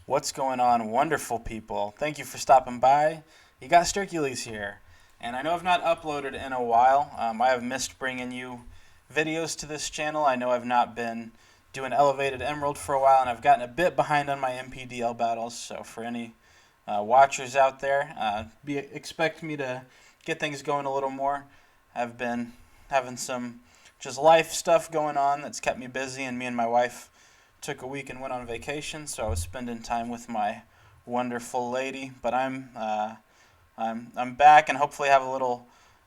What's going on, wonderful people? Thank you for stopping by. You got Sturkules here. And I know I've not uploaded in a while. I have missed bringing you videos to this channel. I know I've not been doing Elevated Emerald for a while, and I've gotten a bit behind on my NPDL battles. So for any watchers out there, expect me to get things going a little more. I've been having some just life stuff going on that's kept me busy, and me and my wife took a week and went on vacation, so I was spending time with my wonderful lady. But I'm back and hopefully have a little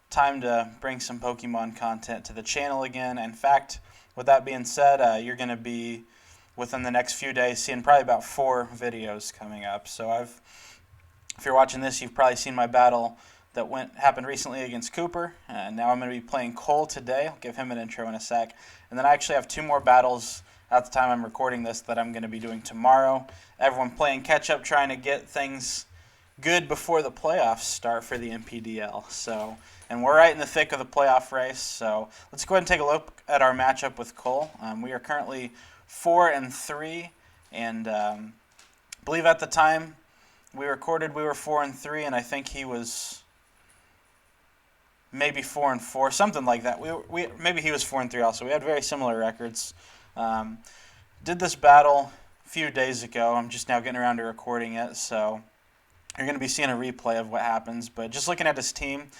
time to bring some Pokemon content to the channel again. In fact, with that being said, you're going to be within the next few days seeing probably about 4 videos coming up. So if you're watching this, you've probably seen my battle that happened recently against Cooper. Now I'm going to be playing Cole today. I'll give him an intro in a sec. And then I actually have 2 more battles at the time I'm recording this that I'm going to be doing tomorrow. Everyone playing catch-up, trying to get things good before the playoffs start for the NPDL. And we're right in the thick of the playoff race, so let's go ahead and take a look at our matchup with Cole. We are currently 4-3, and I believe at the time we recorded we were 4-3, and I think he was maybe 4-4, something like that. Maybe he was 4-3 also. We had very similar records. Did this battle a few days ago. I'm just now getting around to recording it, so you're going to be seeing a replay of what happens. But just looking at his team,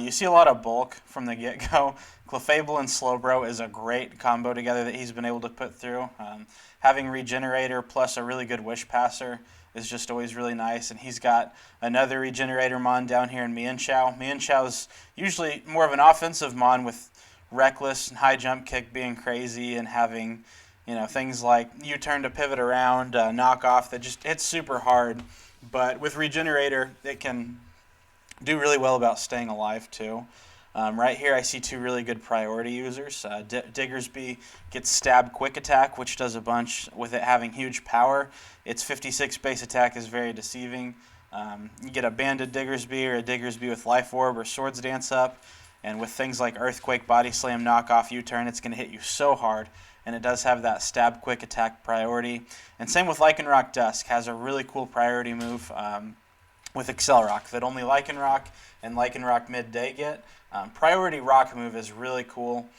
you see a lot of bulk from the get-go. Clefable and Slowbro is a great combo together that he's been able to put through. Having Regenerator plus a really good Wish Passer is just always really nice. And he's got another Regenerator Mon down here in Mienshao. Mienshao usually more of an offensive Mon with Reckless and high jump kick being crazy and having, things like U-turn to pivot around, knock off that just hits super hard. But with Regenerator, it can do really well about staying alive too. Right here I see 2 really good priority users. Diggersby gets Stab Quick Attack, which does a bunch with it having huge power. Its 56 base attack is very deceiving. You get a Banded Diggersby or a Diggersby with Life Orb or Swords Dance up. And with things like Earthquake, Body Slam, Knockoff, U-Turn, it's going to hit you so hard. And it does have that Stab Quick Attack priority. And same with Lycanroc Dusk, has a really cool priority move with Accelerock that only Lycanroc and Lycanroc Midday get. Priority Rock move is really cool.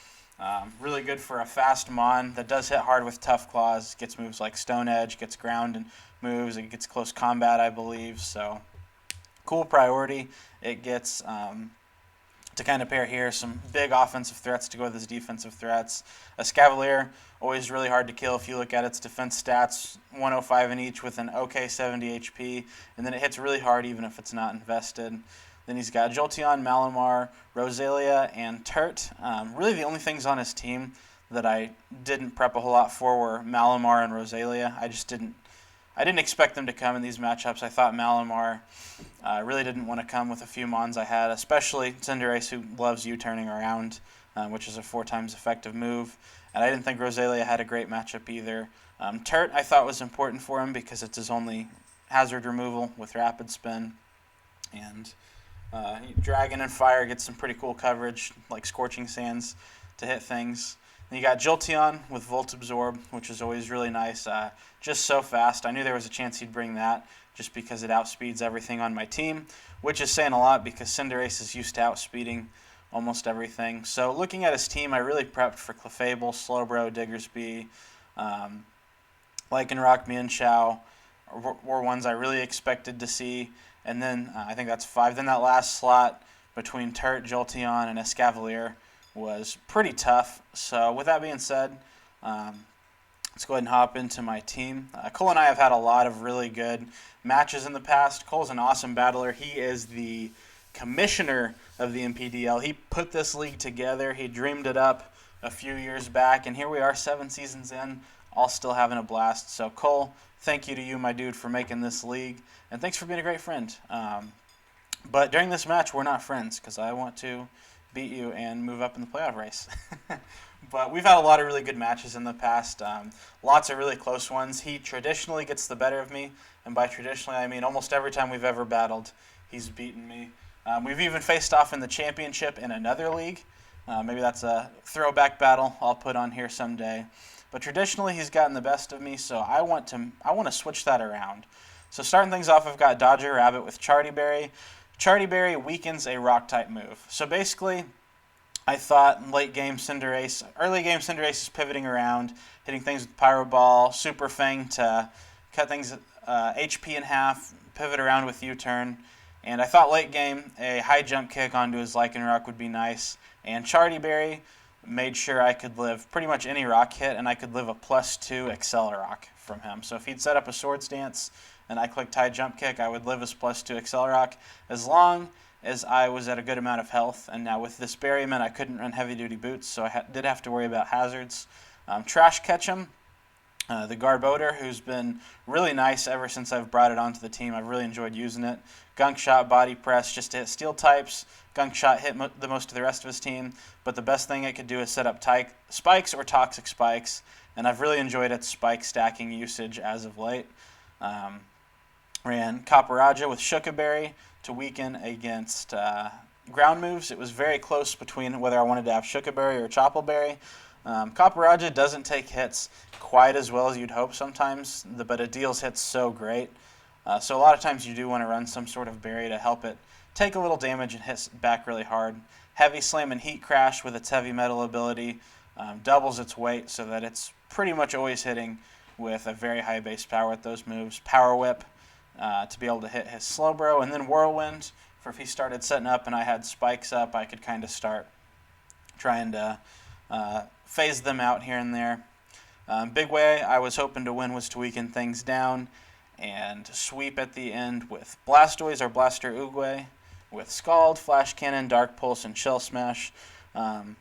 Really good for a fast Mon that does hit hard with Tough Claws. Gets moves like Stone Edge, gets ground and moves. It gets close combat, I believe. So cool priority. It gets to kind of pair here some big offensive threats to go with his defensive threats. A Scavalier, always really hard to kill if you look at its defense stats, 105 in each with an okay 70 HP, and then it hits really hard even if it's not invested. Then he's got Jolteon, Malamar, Roselia, and Turt. Really the only things on his team that I didn't prep a whole lot for were Malamar and Roselia. I didn't expect them to come in these matchups. I thought Malamar really didn't want to come with a few Mons I had, especially Cinderace, who loves U-turning around, which is a 4 times effective move. And I didn't think Roselia had a great matchup either. Turt I thought was important for him because it's his only hazard removal with Rapid Spin. And Dragon and Fire gets some pretty cool coverage, like Scorching Sands, to hit things. Then you got Jolteon with Volt Absorb, which is always really nice. Just so fast. I knew there was a chance he'd bring that just because it outspeeds everything on my team, which is saying a lot because Cinderace is used to outspeeding almost everything. So looking at his team, I really prepped for Clefable, Slowbro, Diggersby, Lycanroc, Mienshao were ones I really expected to see. And then I think that's 5. Then that last slot between Turt, Jolteon, and Escavalier was pretty tough. So with that being said, let's go ahead and hop into my team. Cole and I have had a lot of really good matches in the past. Cole's an awesome battler. He is the commissioner of the NPDL. He put this league together. He dreamed it up a few years back, and here we are 7 seasons in, all still having a blast. So Cole, thank you to you, my dude, for making this league, and thanks for being a great friend. But during this match, we're not friends because I want to beat you and move up in the playoff race. But we've had a lot of really good matches in the past, lots of really close ones. He traditionally gets the better of me, and by traditionally I mean almost every time we've ever battled, he's beaten me. We've even faced off in the championship in another league. Maybe that's a throwback battle I'll put on here someday. but traditionally he's gotten the best of me, so I want to switch that around. So starting things off, I've got Dodger Rabbit with Charty Berry. Charty Berry weakens a rock-type move. So basically, I thought late game Cinderace, early game Cinderace is pivoting around, hitting things with Pyro Ball, Super Fang to cut things HP in half, pivot around with U-turn. And I thought late game a high jump kick onto his Lycanroc would be nice. And Charty Berry made sure I could live pretty much any rock hit, and I could live a +2 Accelerock from him. So if he'd set up a Swords Dance and I clicked high jump kick, I would live his +2 Accelerock as long as I was at a good amount of health. And now with this Berryman, I couldn't run heavy duty boots, so I did have to worry about hazards. Trash Ketchum, the Garbodor, who's been really nice ever since I've brought it onto the team. I've really enjoyed using it. Gunk Shot, Body Press, just to hit steel types. Gunk Shot hit the most of the rest of his team, but the best thing it could do is set up spikes or toxic spikes, and I've really enjoyed its spike stacking usage as of late. Ran Copperajazz with Shuka Berry to weaken against ground moves. It was very close between whether I wanted to have Shuka Berry or Chople Berry. Copperajazz doesn't take hits quite as well as you'd hope sometimes, but it deals hits so great. So a lot of times you do want to run some sort of berry to help it take a little damage and hit back really hard. Heavy Slam and Heat Crash with its heavy metal ability doubles its weight so that it's pretty much always hitting with a very high base power with those moves. Power Whip to be able to hit his Slowbro, and then Whirlwind for if he started setting up and I had spikes up, I could kind of start trying to phase them out here and there. Big way I was hoping to win was to weaken things down and sweep at the end with Blastoise or Blaster Oogway, with Scald, Flash Cannon, Dark Pulse, and Shell Smash. One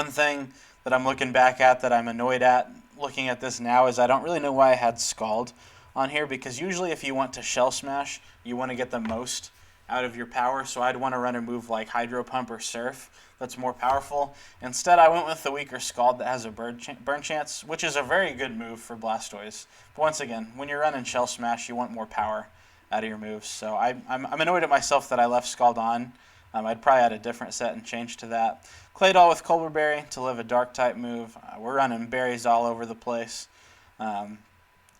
thing that I'm looking back at that I'm annoyed at looking at this now is I don't really know why I had Scald on here, because usually if you want to Shell Smash, you want to get the most out of your power, so I'd want to run a move like Hydro Pump or Surf that's more powerful. Instead, I went with the weaker Scald that has a burn chance, which is a very good move for Blastoise. But once again, when you're running Shell Smash, you want more power out of your moves. So I'm annoyed at myself that I left Scald on. I'd probably add a different set and change to that. Claydol with Colbur Berry to live a Dark-type move. We're running berries all over the place.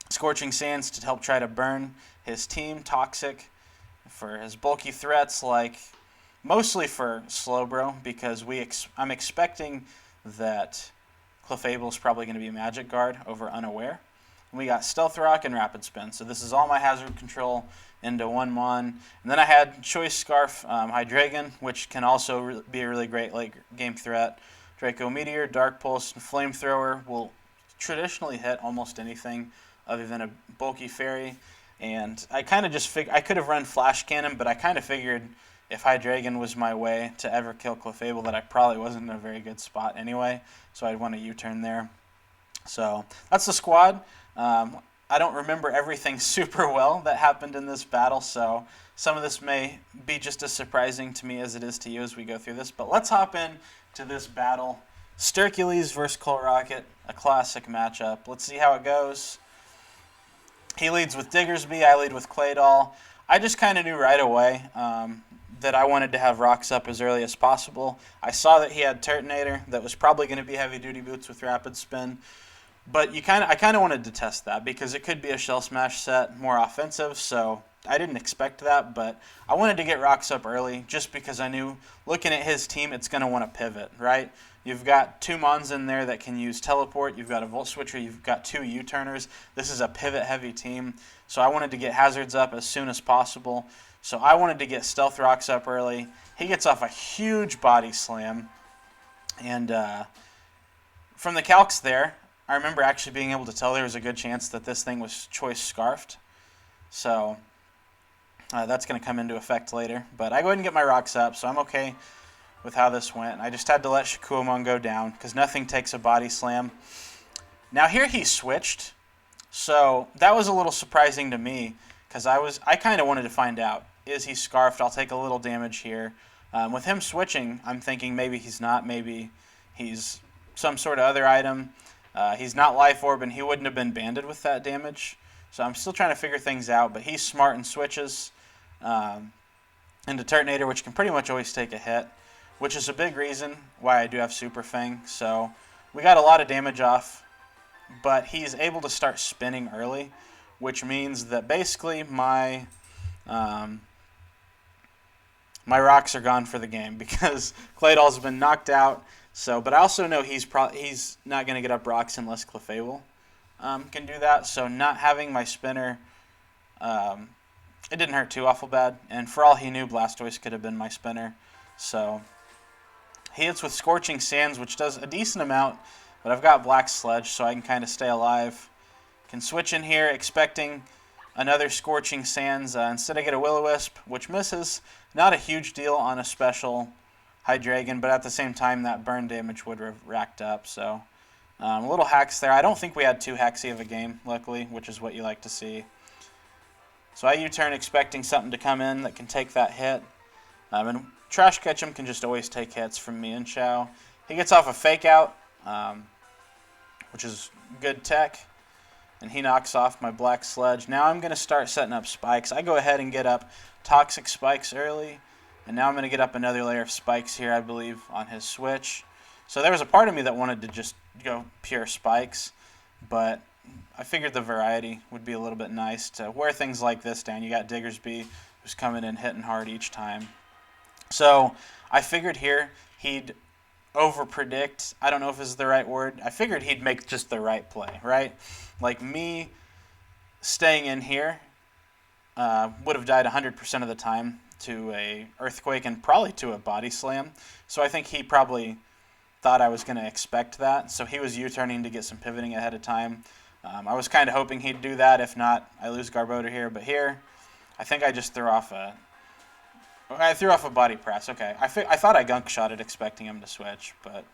Scorching Sands to help try to burn his team. Toxic for his bulky threats, like mostly for Slowbro, because I'm expecting that Clefable is probably going to be a Magic Guard over Unaware. And we got Stealth Rock and Rapid Spin, so this is all my hazard control into one Mon. And then I had Choice Scarf, Hydreigon, which can also be a really great late game threat. Draco Meteor, Dark Pulse, and Flamethrower will traditionally hit almost anything other than a bulky fairy. And I kind of just I could have run Flash Cannon, but I kind of figured if Hydreigon was my way to ever kill Clefable, that I probably wasn't in a very good spot anyway, so I'd want a U-turn there. So that's the squad. I don't remember everything super well that happened in this battle, so some of this may be just as surprising to me as it is to you as we go through this. But let's hop in to this battle. Stercules versus Colerocket, a classic matchup. Let's see how it goes. He leads with Diggersby, I lead with Claydol. I just kind of knew right away that I wanted to have rocks up as early as possible. I saw that he had Turtonator that was probably going to be heavy duty boots with Rapid Spin. But I kind of wanted to test that because it could be a Shell Smash set, more offensive, so I didn't expect that, but I wanted to get rocks up early just because I knew looking at his team, it's going to want to pivot, right? You've got two Mons in there that can use Teleport, you've got a Volt Switcher, you've got two U-turners. This is a pivot-heavy team, so I wanted to get hazards up as soon as possible. So I wanted to get Stealth Rocks up early. He gets off a huge Body Slam, and from the calcs there, I remember actually being able to tell there was a good chance that this thing was Choice Scarfed. So that's going to come into effect later. But I go ahead and get my rocks up, so I'm okay with how this went. I just had to let Shakuamon go down because nothing takes a Body Slam. Now here he switched, so that was a little surprising to me because I kind of wanted to find out, is he Scarfed? I'll take a little damage here. With him switching, I'm thinking maybe he's not, maybe he's some sort of other item. He's not Life Orb, and he wouldn't have been banded with that damage. So I'm still trying to figure things out, but he's smart and switches into Turtonator, which can pretty much always take a hit, which is a big reason why I do have Super Fang. So we got a lot of damage off but he's able to start spinning early, which means that basically my my rocks are gone for the game because Claydol's been knocked out. So, but I also know he's not going to get up rocks unless Clefable can do that. So not having my spinner, it didn't hurt too awful bad. And for all he knew, Blastoise could have been my spinner. So he hits with Scorching Sands, which does a decent amount, but I've got Black Sludge, so I can kind of stay alive. Can switch in here, expecting another Scorching Sands. Instead I get a Will-O-Wisp, which misses. Not a huge deal on a special Hydreigon, but at the same time that burn damage would have racked up. So a little hacks there. I don't think we had too hacksy of a game, luckily, which is what you like to see. So I U-turn expecting something to come in that can take that hit. And Trash Ketchum can just always take hits from me and Chow. He gets off a Fake Out, which is good tech. And he knocks off my Black Sludge. Now I'm going to start setting up spikes. I go ahead and get up Toxic Spikes early. And now I'm going to get up another layer of spikes here, I believe, on his switch. So there was a part of me that wanted to just go pure spikes. But I figured the variety would be a little bit nice to wear things like this down. You got Diggersby, who's coming in hitting hard each time. So I figured here he'd overpredict. I don't know if this is the right word. I figured he'd make just the right play, right? Like me staying in here would have died 100% of the time to a Earthquake and probably to a Body Slam. So I think he probably thought I was going to expect that. So he was U-turning to get some pivoting ahead of time. I was kind of hoping he'd do that. If not, I lose Garbodor here. But here, I think I just threw off a Body Press. Okay, I thought I Gunk Shot it expecting him to switch, but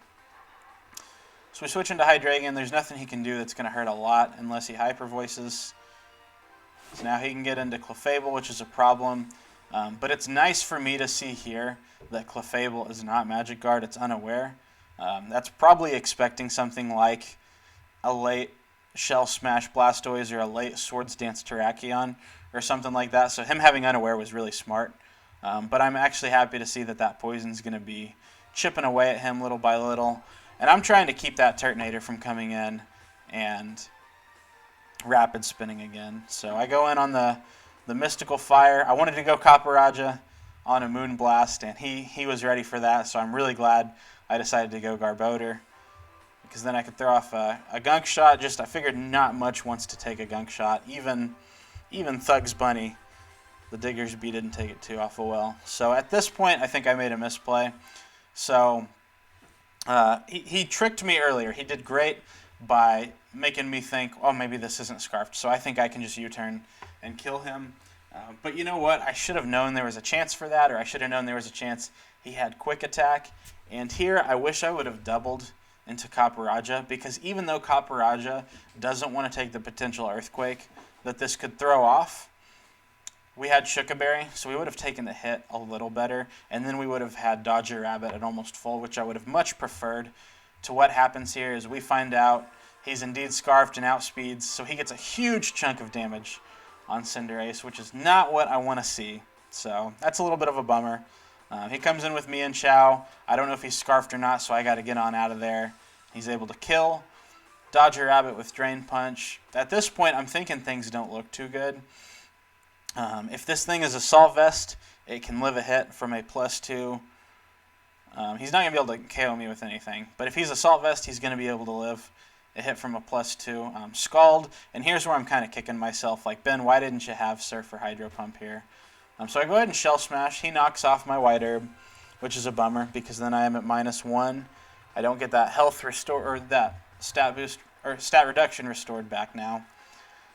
so we switch into Hydreigon. There's nothing he can do that's going to hurt a lot unless he Hyper Voices. So now he can get into Clefable, which is a problem. But it's nice for me to see here that Clefable is not Magic Guard. It's unaware. That's probably expecting something like a late Shell Smash Blastoise or a late Swords Dance Terrakion or something like that. So him having unaware was really smart. But I'm actually happy to see that Poison's going to be chipping away at him little by little. And I'm trying to keep that Turtonator from coming in and rapid spinning again. So I go in on the Mystical Fire. I wanted to go Copperajazz on a Moonblast, and he was ready for that. So I'm really glad I decided to go Garbodor, because then I could throw off a Gunk Shot. I figured not much wants to take a Gunk Shot. Even Thug's Bunny, the Diggersby, didn't take it too awful well. So at this point, I think I made a misplay. So he tricked me earlier. He did great by making me think, oh, maybe this isn't Scarfed. So I think I can just U-turn and kill him. But you know what? I should have known there was a chance for that, or I should have known there was a chance he had Quick Attack. And here, I wish I would have doubled into Copperajazz, because even though Copperajazz doesn't want to take the potential Earthquake that this could throw off, we had Shookaberry, so we would have taken the hit a little better, and then we would have had Dodger Rabbit at almost full, which I would have much preferred. To what happens here is we find out he's indeed Scarfed and outspeeds, so he gets a huge chunk of damage on Cinderace, which is not what I want to see. So that's a little bit of a bummer. He comes in with me and Chow. I don't know if he's Scarfed or not, so I got to get on out of there. He's able to kill. Dodger Rabbit with Drain Punch. At this point, I'm thinking things don't look too good. If this thing is Assault Vest, it can live a hit from a +2. He's not going to be able to KO me with anything. But if he's Assault Vest, he's going to be able to live a hit from a +2. Scald, and here's where I'm kind of kicking myself. Like, Ben, why didn't you have Surf or Hydro Pump here? So I go ahead and Shell Smash. He knocks off my White Herb, which is a bummer because then I am at -1. I don't get that health restore, or that stat boost or stat reduction restored back now.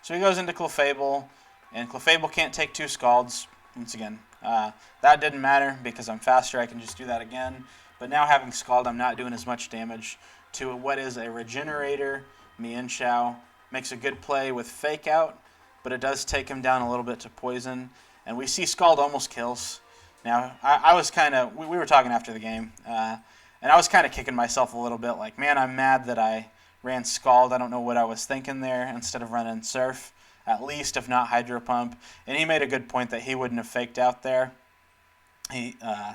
So he goes into Clefable, and Clefable can't take 2 Scalds. Once again, that didn't matter because I'm faster. I can just do that again. But now having Scald, I'm not doing as much damage to what is a Regenerator. Mienshao makes a good play with Fake Out, but it does take him down a little bit to Poison. And we see Scald almost kills. Now, I was kind of, we were talking after the game, and I was kind of kicking myself a little bit, like, man, I'm mad that I ran Scald. I don't know what I was thinking there instead of running Surf, at least, if not Hydro Pump. And he made a good point that he wouldn't have faked out there.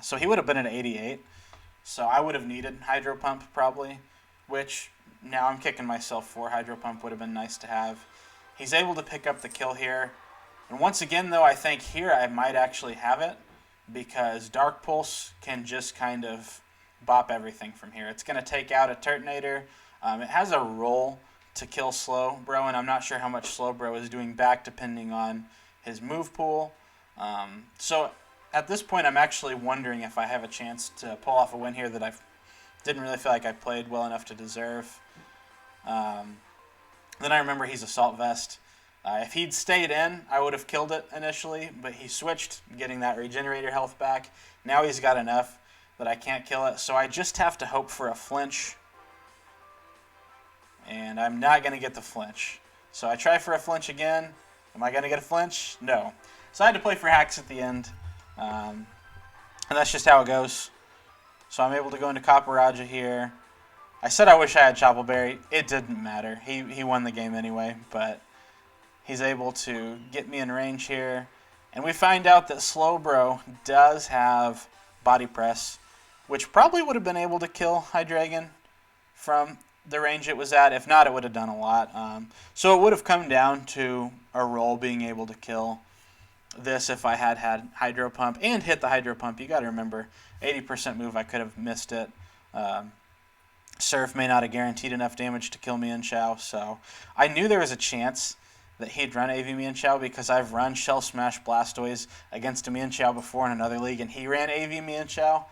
So he would have been at 88. So I would have needed Hydro Pump probably, which now I'm kicking myself for. Hydro Pump would have been nice to have. He's able to pick up the kill here. And once again, though, I think here I might actually have it because Dark Pulse can just kind of bop everything from here. It's going to take out a Turtonator. It has a roll to kill Slowbro, and I'm not sure how much Slowbro is doing back depending on his move pool. So at this point, I'm actually wondering if I have a chance to pull off a win here that I didn't really feel like I played well enough to deserve. Then I remember he's Assault Vest. If he'd stayed in, I would have killed it initially, but he switched, getting that Regenerator health back. Now he's got enough that I can't kill it, so I just have to hope for a flinch. And I'm not going to get the flinch. So I try for a flinch again. Am I going to get a flinch? No. So I had to play for hacks at the end. And that's just how it goes. So I'm able to go into Copperajazz here. I said I wish I had Choppleberry. It didn't matter. He won the game anyway, but he's able to get me in range here. And we find out that Slowbro does have Body Press, which probably would have been able to kill Hydreigon from the range it was at. If not, it would have done a lot. So it would have come down to a roll being able to kill this if I had had Hydro Pump and hit the Hydro Pump. You got to remember, 80% move, I could have missed it. Surf may not have guaranteed enough damage to kill me in Chow, so I knew there was a chance that he'd run AV me and Chow because I've run Shell Smash Blastoise against me and Chow before in another league, and he ran AV me and Chow.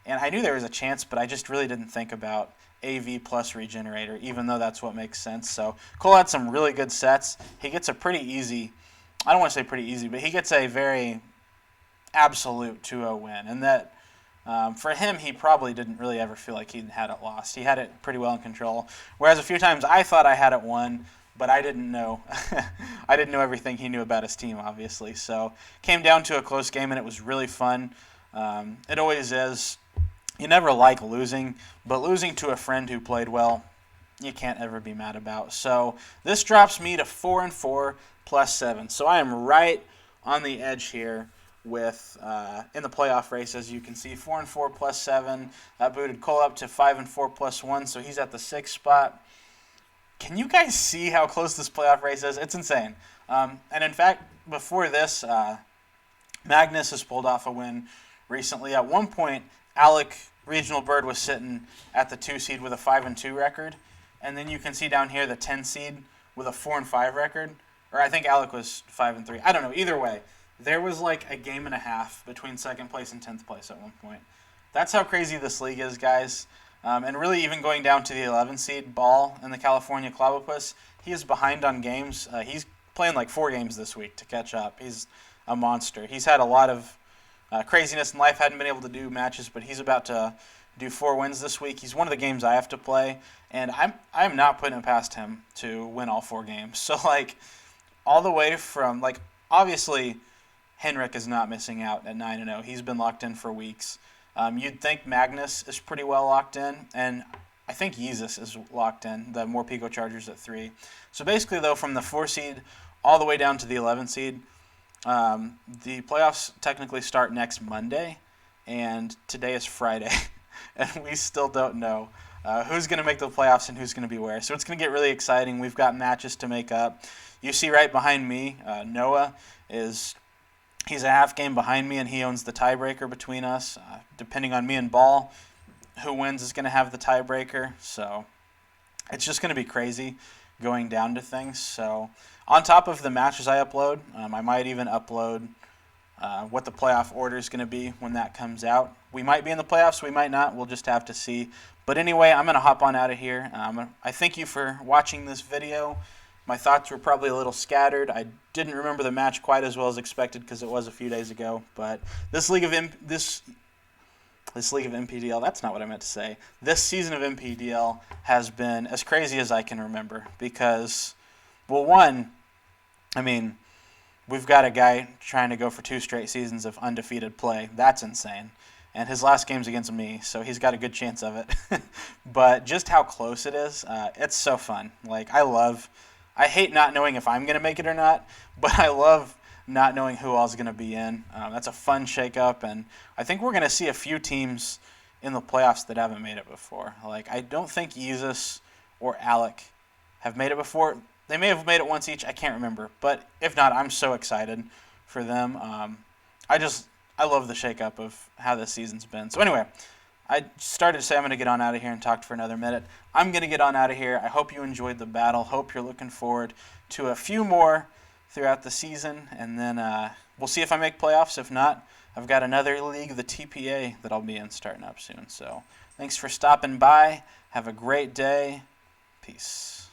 And I knew there was a chance, but I just really didn't think about AV plus Regenerator, even though that's what makes sense. So Cole had some really good sets. He gets a pretty easy, I don't want to say pretty easy, but he gets a very absolute 2-0 win. And that, for him, he probably didn't really ever feel like he had it lost. He had it pretty well in control. Whereas a few times I thought I had it won, but I didn't know. I didn't know everything he knew about his team, obviously. So came down to a close game, and it was really fun. It always is. You never like losing, but losing to a friend who played well, you can't ever be mad about. So this drops me to 4-4 plus 7. So I am right on the edge here with in the playoff race, as you can see. 4-4 plus 7. That booted Cole up to 5-4 plus 1, so he's at the 6th spot. Can you guys see how close this playoff race is? It's insane. And in fact, before this, Magnus has pulled off a win recently. At one point, Alec Regional Bird was sitting at the 2 seed with a 5-2 record. And then you can see down here the 10 seed with a 4-5 record. Or I think Alec was 5-3. I don't know. Either way, there was like a game and a half between 2nd place and 10th place at one point. That's how crazy this league is, guys. And really, even going down to the 11 seed Ball in the California Clobbopus, he is behind on games. He's playing like 4 games this week to catch up. He's a monster. He's had a lot of craziness in life, hadn't been able to do matches, but he's about to do 4 wins this week. He's one of the games I have to play, and I'm not putting it past him to win all 4 games. So, like, all the way from, like, obviously, Henrik is not missing out at 9-0. He's been locked in for weeks. You'd think Magnus is pretty well locked in, and I think Yeezus is locked in, the Morpeko Chargers at 3. So basically, though, from the 4 seed all the way down to the 11 seed, the playoffs technically start next Monday, and today is Friday, and we still don't know who's going to make the playoffs and who's going to be where. So it's going to get really exciting. We've got matches to make up. You see right behind me, Noah he's a half game behind me, and he owns the tiebreaker between us. Depending on me and Ball, who wins is going to have the tiebreaker. So it's just going to be crazy going down to things. So on top of the matches I upload, I might even upload what the playoff order is going to be when that comes out. We might be in the playoffs, we might not. We'll just have to see. But anyway, I'm going to hop on out of here. I thank you for watching this video. My thoughts were probably a little scattered. I didn't remember the match quite as well as expected because it was a few days ago. But this league of NPDL, that's not what I meant to say. This season of NPDL has been as crazy as I can remember because, well, one, I mean, we've got a guy trying to go for 2 straight seasons of undefeated play. That's insane. And his last game's against me, so he's got a good chance of it. But just how close it is, it's so fun. Like, I hate not knowing if I'm going to make it or not, but I love not knowing who all's going to be in. That's a fun shakeup, and I think we're going to see a few teams in the playoffs that haven't made it before. Like, I don't think Yeezus or Alec have made it before. They may have made it once each. I can't remember. But if not, I'm so excited for them. I love the shakeup of how this season's been. So anyway, I started to say I'm going to get on out of here and talk for another minute. I'm going to get on out of here. I hope you enjoyed the battle. Hope you're looking forward to a few more throughout the season. And then we'll see if I make playoffs. If not, I've got another league, the TPA, that I'll be in starting up soon. So thanks for stopping by. Have a great day. Peace.